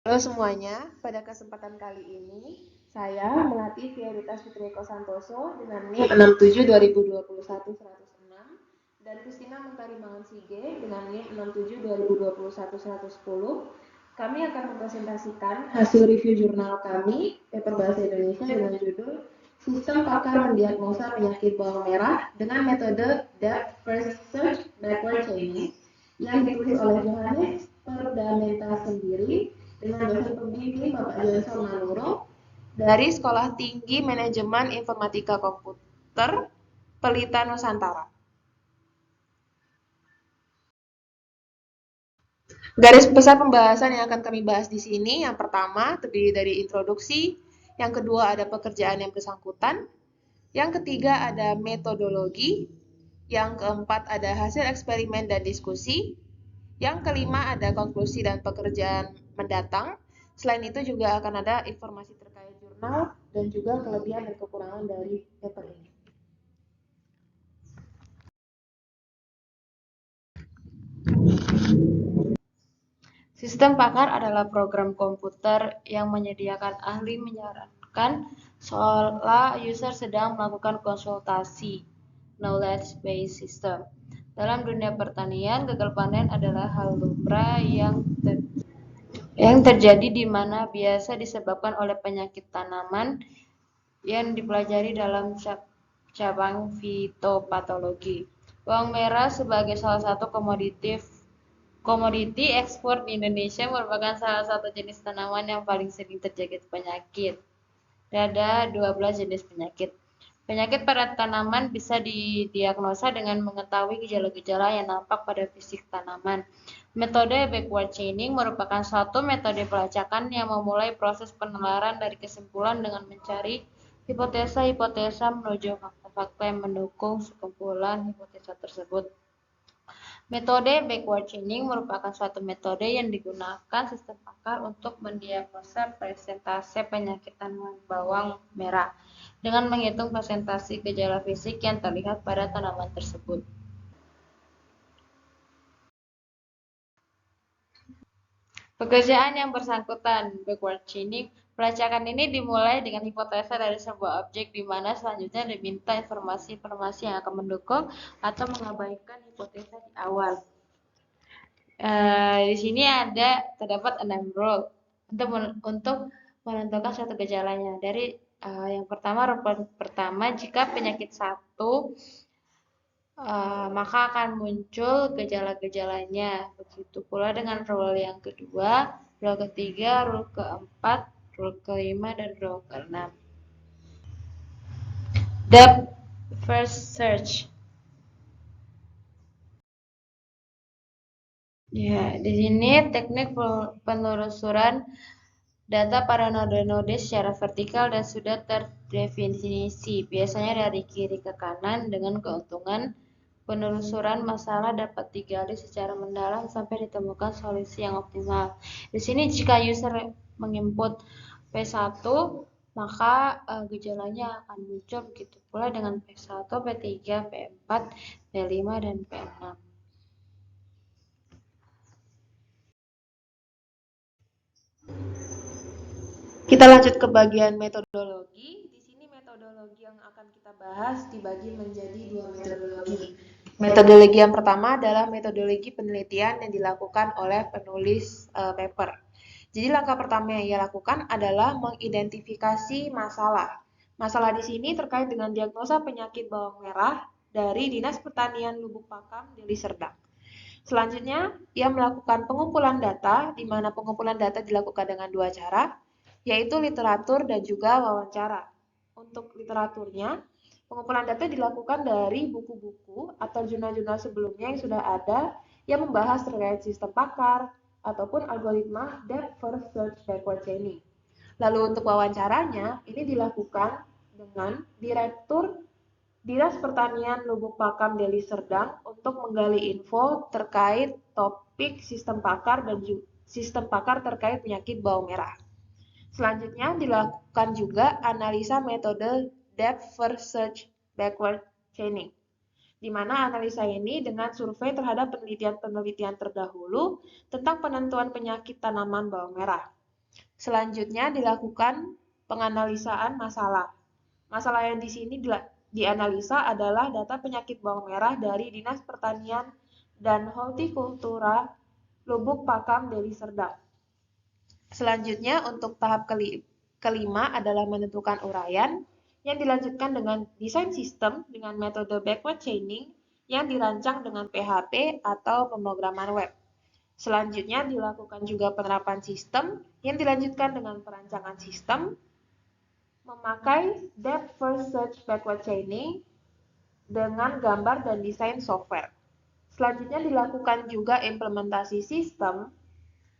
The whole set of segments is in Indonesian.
Halo semuanya, pada kesempatan kali ini saya melatih Fieritas Fitri Eko Santoso dengan NIM 67-2021-106 dan Kristina Mentari Mangan Sige dengan NIM 67-2021-110. Kami akan mempresentasikan hasil review jurnal kami, paper bahasa Indonesia dengan judul Sistem Pakar Mendiagnosa Penyakit Bawang Merah dengan metode Depth First Search Backward Chaining yang ditulis oleh Johannes Perdamenta sendiri dengan dosen pembimbing Bapak Johnson Manuro dari Sekolah Tinggi Manajemen Informatika Komputer Pelita Nusantara. Garis besar pembahasan yang akan kami bahas di sini, yang pertama terdiri dari introduksi, yang kedua ada pekerjaan yang bersangkutan, yang ketiga ada metodologi, yang keempat ada hasil eksperimen dan diskusi, yang kelima ada konklusi dan pekerjaan mendatang. Selain itu juga akan ada informasi terkait jurnal dan juga kelebihan dan kekurangan dari paper ini. Sistem Pakar adalah program komputer yang menyediakan ahli menyarankan seolah user sedang melakukan konsultasi knowledge-based system. Dalam dunia pertanian, gagal panen adalah hal lumrah yang terjadi di mana biasa disebabkan oleh penyakit tanaman yang dipelajari dalam cabang fitopatologi. Bawang merah sebagai salah satu komoditi ekspor di Indonesia merupakan salah satu jenis tanaman yang paling sering terjangkit penyakit. Ada 12 jenis penyakit. Penyakit pada tanaman bisa didiagnosa dengan mengetahui gejala-gejala yang nampak pada fisik tanaman. Metode backward chaining merupakan suatu metode pelacakan yang memulai proses penelaran dari kesimpulan dengan mencari hipotesa-hipotesa menuju fakta-fakta yang mendukung sekumpulan hipotesa tersebut. Metode backward chaining merupakan suatu metode yang digunakan sistem pakar untuk mendiagnosa presentase penyakit tanaman bawang merah dengan menghitung presentasi gejala fisik yang terlihat pada tanaman tersebut. Pekerjaan yang bersangkutan, backward chaining, pelacakan ini dimulai dengan hipotesa dari sebuah objek di mana selanjutnya diminta informasi-informasi yang akan mendukung atau mengabaikan hipotesa di awal. Di sini terdapat 6 rule untuk menentukan suatu gejalanya. Dari yang pertama, jika penyakit satu maka akan muncul gejala-gejalanya. Begitu pula dengan rule yang kedua, rule ketiga, rule keempat, rule kelima, dan rule keenam. Depth first search. Ya, di sini teknik penelusuran data pada node-node secara vertikal dan sudah terdefinisi, biasanya dari kiri ke kanan dengan keuntungan penelusuran masalah dapat digali secara mendalam sampai ditemukan solusi yang optimal. Di sini jika user menginput P1, maka gejalanya akan muncul, begitu pula dengan P1, P3, P4, P5, dan P6. Kita lanjut ke bagian metodologi. Di sini metodologi yang akan kita bahas dibagi menjadi 2 metodologi. Metodologi yang pertama adalah metodologi penelitian yang dilakukan oleh penulis paper. Jadi langkah pertama yang ia lakukan adalah mengidentifikasi masalah. Masalah di sini terkait dengan diagnosa penyakit bawang merah dari Dinas Pertanian Lubuk Pakam, Deli Serdang. Selanjutnya, ia melakukan pengumpulan data, di mana pengumpulan data dilakukan dengan 2 cara, yaitu literatur dan juga wawancara. Untuk literaturnya, pengumpulan data dilakukan dari buku-buku atau jurnal-jurnal sebelumnya yang sudah ada yang membahas terkait sistem pakar ataupun algoritma depth first search backward chaining. Lalu untuk wawancaranya, ini dilakukan dengan Direktur Dinas Pertanian Lubuk Pakam Deli Serdang untuk menggali info terkait topik sistem pakar terkait penyakit bawang merah. Selanjutnya dilakukan juga analisa metode depth first search backward chaining, di mana analisa ini dengan survei terhadap penelitian-penelitian terdahulu tentang penentuan penyakit tanaman bawang merah. Selanjutnya dilakukan penganalisaan masalah. Masalah yang di sini dianalisa adalah data penyakit bawang merah dari Dinas Pertanian dan Hortikultura Lubuk Pakam Deli Serdang. Selanjutnya untuk tahap kelima adalah menentukan uraian yang dilanjutkan dengan desain sistem dengan metode backward chaining yang dirancang dengan PHP atau pemrograman web. Selanjutnya dilakukan juga penerapan sistem yang dilanjutkan dengan perancangan sistem memakai depth first search backward chaining dengan gambar dan desain software. Selanjutnya dilakukan juga implementasi sistem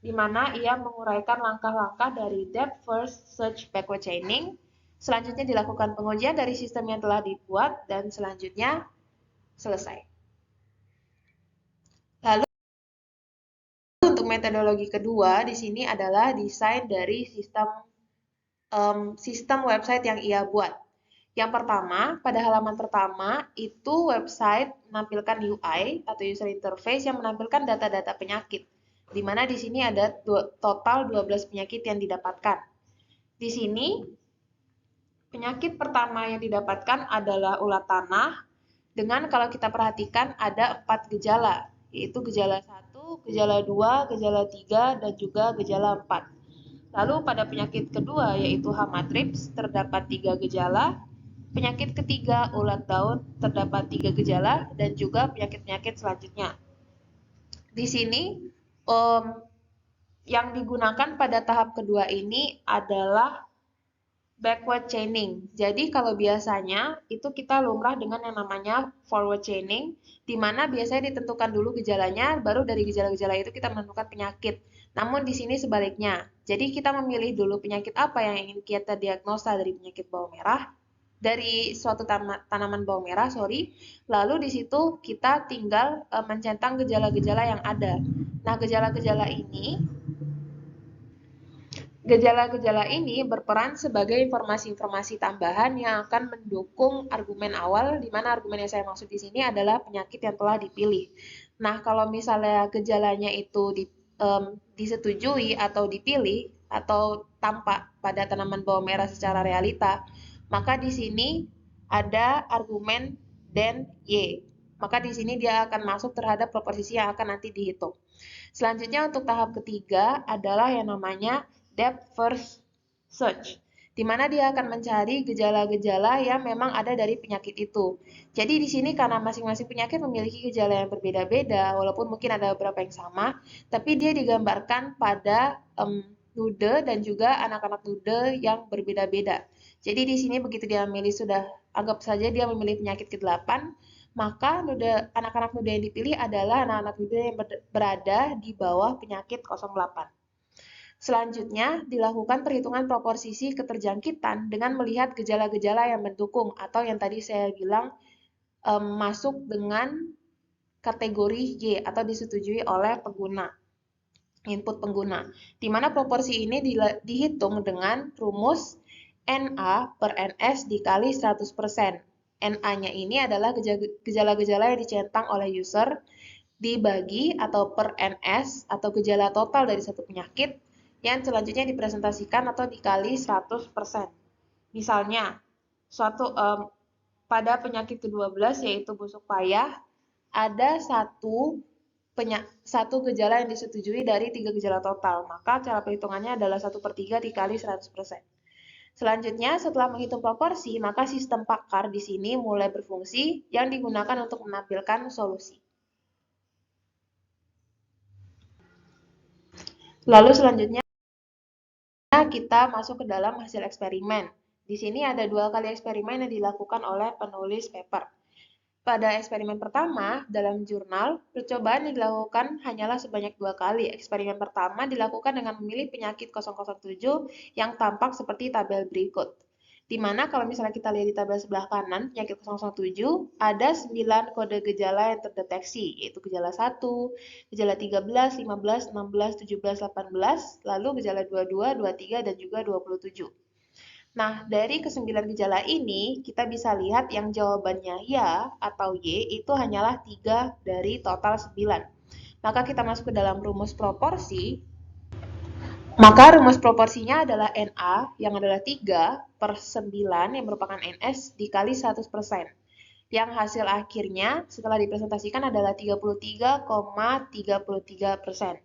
di mana ia menguraikan langkah-langkah dari depth first search backward chaining. Selanjutnya dilakukan pengujian dari sistem yang telah dibuat dan selanjutnya selesai. Lalu untuk metodologi kedua di sini adalah desain dari sistem website yang ia buat. Yang pertama, pada halaman pertama itu website menampilkan UI atau user interface yang menampilkan data-data penyakit, di mana di sini ada total 12 penyakit yang didapatkan. Di sini penyakit pertama yang didapatkan adalah ulat tanah, dengan kalau kita perhatikan ada 4 gejala, yaitu gejala 1, gejala 2, gejala 3, dan juga gejala 4. Lalu pada penyakit kedua yaitu hama thrips terdapat 3 gejala, penyakit ketiga ulat daun terdapat 3 gejala, dan juga penyakit-penyakit selanjutnya. Di sini yang digunakan pada tahap kedua ini adalah backward chaining. Jadi kalau biasanya itu kita lumrah dengan yang namanya forward chaining, di mana biasanya ditentukan dulu gejalanya, baru dari gejala-gejala itu kita menentukan penyakit. Namun di sini sebaliknya. Jadi kita memilih dulu penyakit apa yang ingin kita diagnosa dari penyakit bawang merah, dari suatu tanaman bawang merah, lalu di situ kita tinggal mencentang gejala-gejala yang ada. Nah, Gejala-gejala ini berperan sebagai informasi-informasi tambahan yang akan mendukung argumen awal, di mana argumen yang saya maksud di sini adalah penyakit yang telah dipilih. Nah, kalau misalnya gejalanya itu disetujui atau dipilih atau tampak pada tanaman bawang merah secara realita, maka di sini ada argumen dan Y. Maka di sini dia akan masuk terhadap proposisi yang akan nanti dihitung. Selanjutnya untuk tahap ketiga adalah yang namanya depth first search, di mana dia akan mencari gejala-gejala yang memang ada dari penyakit itu. Jadi di sini karena masing-masing penyakit memiliki gejala yang berbeda-beda, walaupun mungkin ada beberapa yang sama, tapi dia digambarkan pada nude dan juga anak-anak nude yang berbeda-beda. Jadi di sini begitu dia memilih sudah, anggap saja dia memilih penyakit ke-8, maka anak-anak nude yang dipilih adalah anak-anak nude yang berada di bawah penyakit 08. Selanjutnya, dilakukan perhitungan proporsi keterjangkitan dengan melihat gejala-gejala yang mendukung atau yang tadi saya bilang masuk dengan kategori Y atau disetujui oleh pengguna, input pengguna. Di mana proporsi ini dihitung dengan rumus NA per NS dikali 100%. NA-nya ini adalah gejala-gejala yang dicentang oleh user dibagi atau per NS atau gejala total dari satu penyakit yang selanjutnya dipresentasikan atau dikali 100%. Misalnya, pada penyakit ke-12 yaitu busuk payah, ada satu gejala yang disetujui dari 3 gejala total. Maka cara perhitungannya adalah 1/3 dikali 100%. Selanjutnya, setelah menghitung proporsi, maka sistem pakar di sini mulai berfungsi yang digunakan untuk menampilkan solusi. Lalu selanjutnya kita masuk ke dalam hasil eksperimen. Di sini ada 2 kali eksperimen yang dilakukan oleh penulis paper. Pada eksperimen pertama, dalam jurnal, percobaan yang dilakukan hanyalah sebanyak 2 kali. Eksperimen pertama dilakukan dengan memilih penyakit 007 yang tampak seperti tabel berikut. Di mana kalau misalnya kita lihat di tabel sebelah kanan, penyakit 007, ada 9 kode gejala yang terdeteksi, yaitu gejala 1, gejala 13, 15, 16, 17, 18, lalu gejala 22, 23, dan juga 27. Nah, dari ke-9 gejala ini, kita bisa lihat yang jawabannya ya atau Y itu hanyalah 3 dari total 9. Maka kita masuk ke dalam rumus proporsi. Maka rumus proporsinya adalah NA yang adalah 3/9 yang merupakan NS dikali 100%. Yang hasil akhirnya setelah dipresentasikan adalah 33,33%.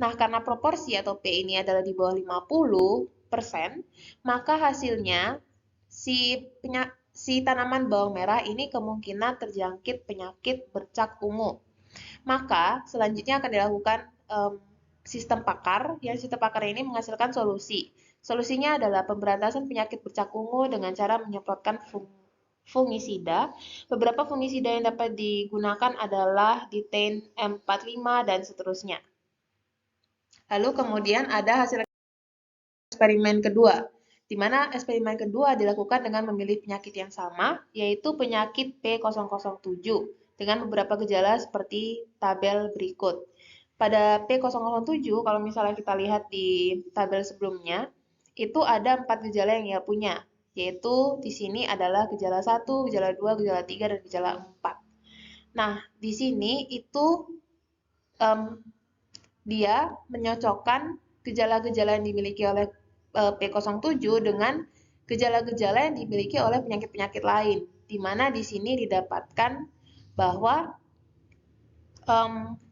Nah, karena proporsi atau P ini adalah di bawah 50%, maka hasilnya si tanaman bawang merah ini kemungkinan terjangkit penyakit bercak ungu. Maka selanjutnya akan dilakukan sistem pakar, yang sistem pakar ini menghasilkan solusi. Solusinya adalah pemberantasan penyakit bercak ungu dengan cara menyemprotkan fungisida. Beberapa fungisida yang dapat digunakan adalah ditain M45 dan seterusnya. Lalu kemudian ada hasil eksperimen kedua, di mana eksperimen kedua dilakukan dengan memilih penyakit yang sama, yaitu penyakit P007, dengan beberapa gejala seperti tabel berikut. Pada P007, kalau misalnya kita lihat di tabel sebelumnya, itu ada 4 gejala yang ia punya, yaitu di sini adalah gejala 1, gejala 2, gejala 3, dan gejala 4. Nah, di sini itu dia menyocokkan gejala-gejala yang dimiliki oleh P07 dengan gejala-gejala yang dimiliki oleh penyakit-penyakit lain, di mana di sini didapatkan bahwa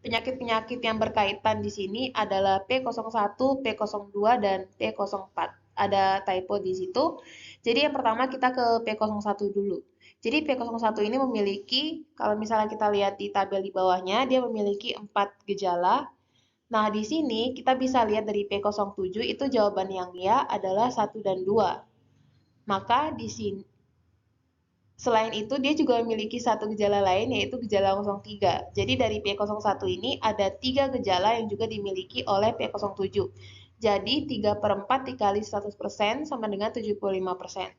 penyakit-penyakit yang berkaitan di sini adalah P01, P02, dan P04. Ada typo di situ. Jadi yang pertama kita ke P01 dulu. Jadi P01 ini memiliki, kalau misalnya kita lihat di tabel di bawahnya, dia memiliki 4 gejala. Nah, di sini kita bisa lihat dari P07 itu jawaban yang ya adalah 1 dan 2. Maka di sini selain itu dia juga memiliki satu gejala lain yaitu gejala 03. Jadi dari P01 ini ada 3 gejala yang juga dimiliki oleh P07. Jadi 3/4 dikali 100% sama dengan 75%.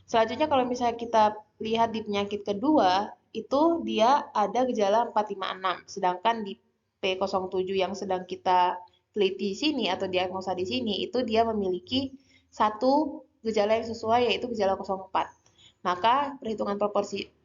Selanjutnya kalau misalnya kita lihat di penyakit kedua, itu dia ada gejala 456. Sedangkan di P07 yang sedang kita teliti di sini atau diagnosa di sini, itu dia memiliki satu gejala yang sesuai yaitu gejala 04. Maka perhitungan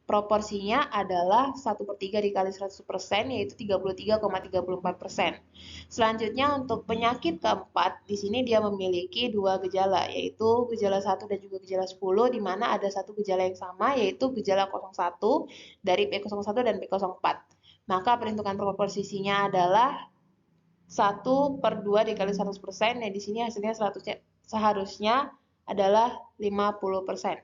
proporsinya adalah 1/3 dikali 100%, yaitu 33,34%. Selanjutnya untuk penyakit keempat, di sini dia memiliki 2 gejala, yaitu gejala 1 dan juga gejala 10, di mana ada satu gejala yang sama, yaitu gejala 01 dari P01 dan P04. Maka perhitungan proporsinya adalah 1/2 dikali 100%, yang di sini hasilnya seharusnya adalah 50%.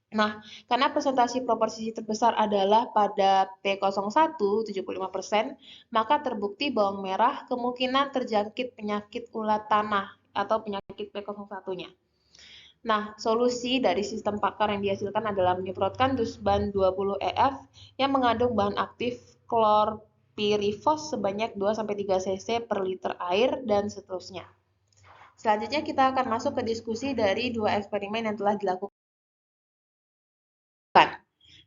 Nah, karena presentasi proporsi terbesar adalah pada P01, 75%, maka terbukti bawang merah kemungkinan terjangkit penyakit ulat tanah atau penyakit P01-nya. Nah, solusi dari sistem pakar yang dihasilkan adalah menyemprotkan dusban 20 EF yang mengandung bahan aktif klorpirifos sebanyak 2-3 cc per liter air dan seterusnya. Selanjutnya kita akan masuk ke diskusi dari 2 eksperimen yang telah dilakukan.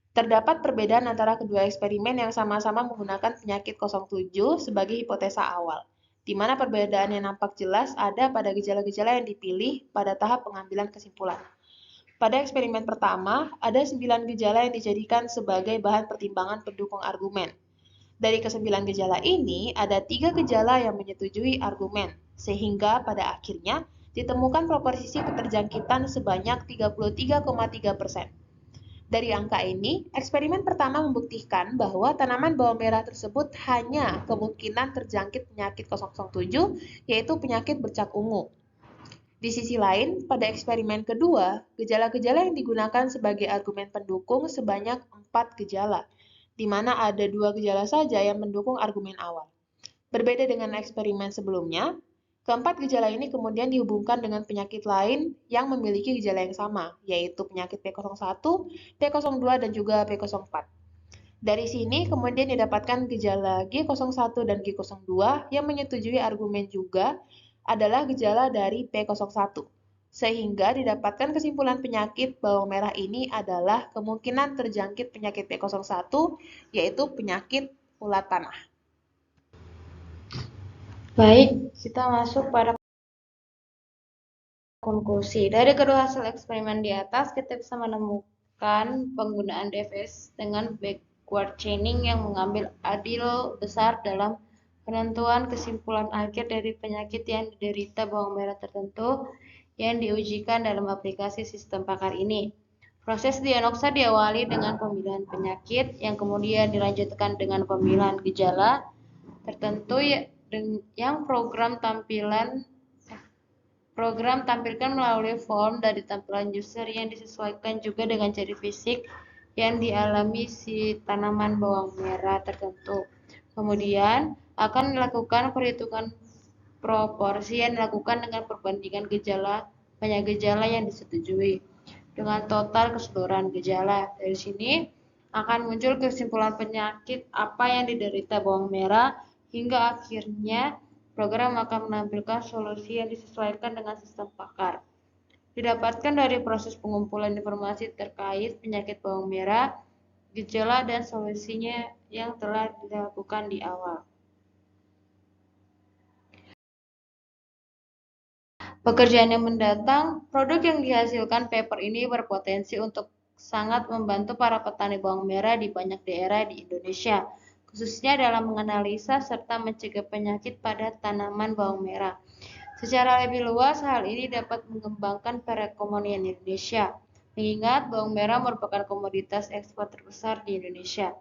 Terdapat perbedaan antara kedua eksperimen yang sama-sama menggunakan penyakit 07 sebagai hipotesa awal, di mana perbedaan yang nampak jelas ada pada gejala-gejala yang dipilih pada tahap pengambilan kesimpulan. Pada eksperimen pertama, ada 9 gejala yang dijadikan sebagai bahan pertimbangan pendukung argumen. Dari ke-9 gejala ini, ada 3 gejala yang menyetujui argumen, sehingga pada akhirnya ditemukan proporsi keterjangkitan sebanyak 33,3%. Dari angka ini, eksperimen pertama membuktikan bahwa tanaman bawang merah tersebut hanya kemungkinan terjangkit penyakit 007, yaitu penyakit bercak ungu. Di sisi lain, pada eksperimen kedua, gejala-gejala yang digunakan sebagai argumen pendukung sebanyak 4 gejala, di mana ada 2 gejala saja yang mendukung argumen awal. Berbeda dengan eksperimen sebelumnya, keempat gejala ini kemudian dihubungkan dengan penyakit lain yang memiliki gejala yang sama, yaitu penyakit P01, P02, dan juga P04. Dari sini kemudian didapatkan gejala G01 dan G02 yang menyetujui argumen juga adalah gejala dari P01. Sehingga didapatkan kesimpulan penyakit bawang merah ini adalah kemungkinan terjangkit penyakit P01, yaitu penyakit ulat tanah. Baik, kita masuk pada konklusi. Dari kedua hasil eksperimen di atas, kita bisa menemukan penggunaan DFS dengan backward chaining yang mengambil adil besar dalam penentuan kesimpulan akhir dari penyakit yang diderita bawang merah tertentu yang diujikan dalam aplikasi sistem pakar ini. Proses diagnosa diawali dengan pemilihan penyakit yang kemudian dilanjutkan dengan pemilihan gejala tertentu yang program tampilkan melalui form dari tampilan user yang disesuaikan juga dengan ciri fisik yang dialami si tanaman bawang merah tertentu. Kemudian akan dilakukan perhitungan proporsi yang dilakukan dengan perbandingan banyak gejala yang disetujui dengan total keseluruhan gejala. Dari sini akan muncul kesimpulan penyakit apa yang diderita bawang merah hingga akhirnya program akan menampilkan solusi yang disesuaikan dengan sistem pakar. Didapatkan dari proses pengumpulan informasi terkait penyakit bawang merah, gejala dan solusinya yang telah dilakukan di awal. Pekerjaan yang mendatang, produk yang dihasilkan paper ini berpotensi untuk sangat membantu para petani bawang merah di banyak daerah di Indonesia, khususnya dalam menganalisa serta mencegah penyakit pada tanaman bawang merah. Secara lebih luas, hal ini dapat mengembangkan perekonomian Indonesia, mengingat bawang merah merupakan komoditas ekspor terbesar di Indonesia.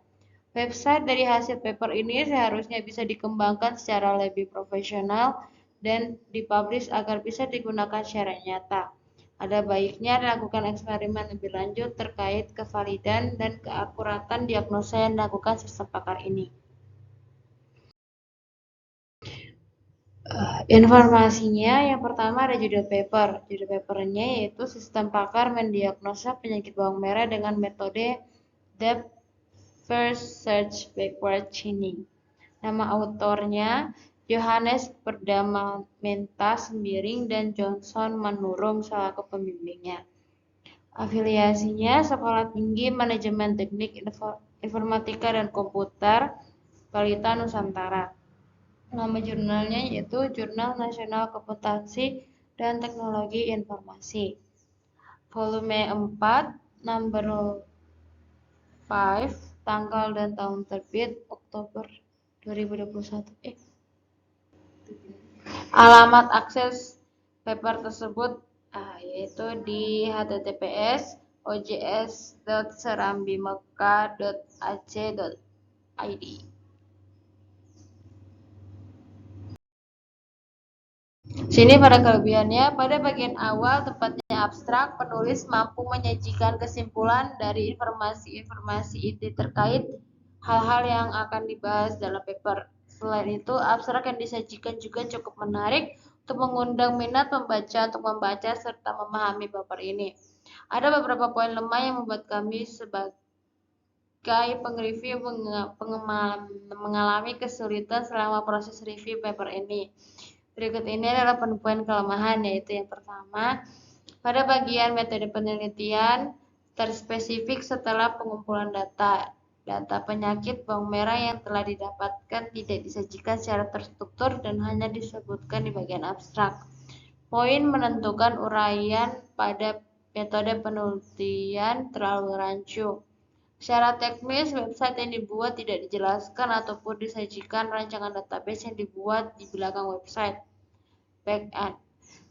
Website dari hasil paper ini seharusnya bisa dikembangkan secara lebih profesional dan dipublish agar bisa digunakan secara nyata. Ada baiknya dilakukan eksperimen lebih lanjut terkait kevalidan dan keakuratan diagnosa yang dilakukan sistem pakar ini. Informasinya yang pertama ada judul paper. Judul papernya yaitu sistem pakar mendiagnosa penyakit bawang merah dengan metode depth first search backward chaining. Nama autornya Johannes Perdamamenta Sembiring dan Johnson Manurung selaku pembimbingnya. Afiliasinya Sekolah Tinggi Manajemen Teknik Informatika dan Komputer Balita Nusantara. Nama jurnalnya yaitu Jurnal Nasional Komputasi dan Teknologi Informasi. Volume 4, number 5, tanggal dan tahun terbit Oktober 2021. Alamat akses paper tersebut yaitu di https://ojs.serambimekka.ac.id. Sini pada kelebihannya, pada bagian awal tempatnya abstrak, penulis mampu menyajikan kesimpulan dari informasi-informasi inti terkait hal-hal yang akan dibahas dalam paper. Selain itu, abstrak yang disajikan juga cukup menarik untuk mengundang minat pembaca untuk membaca serta memahami paper ini. Ada beberapa poin lemah yang membuat kami sebagai pengreview mengalami kesulitan selama proses review paper ini. Berikut ini adalah poin kelemahan, yaitu yang pertama, pada bagian metode penelitian terspesifik setelah pengumpulan data penyakit bawang merah yang telah didapatkan tidak disajikan secara terstruktur dan hanya disebutkan di bagian abstrak. Poin menentukan uraian pada metode penelitian terlalu rancu. Secara teknis, website yang dibuat tidak dijelaskan ataupun disajikan rancangan database yang dibuat di belakang website backend,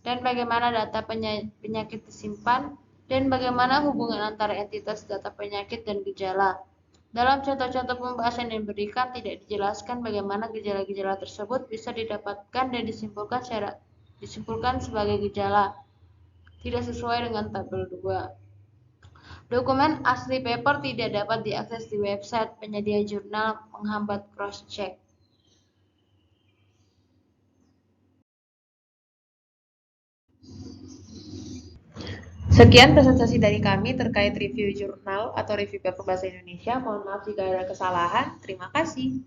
dan bagaimana data penyakit disimpan, dan bagaimana hubungan antara entitas data penyakit dan gejala. Dalam contoh-contoh pembahasan yang diberikan tidak dijelaskan bagaimana gejala-gejala tersebut bisa didapatkan dan disimpulkan sebagai gejala, tidak sesuai dengan tabel 2. Dokumen asli paper tidak dapat diakses di website penyedia jurnal, menghambat cross-check. Sekian presentasi dari kami terkait review jurnal atau review paper bahasa Indonesia. Mohon maaf jika ada kesalahan. Terima kasih.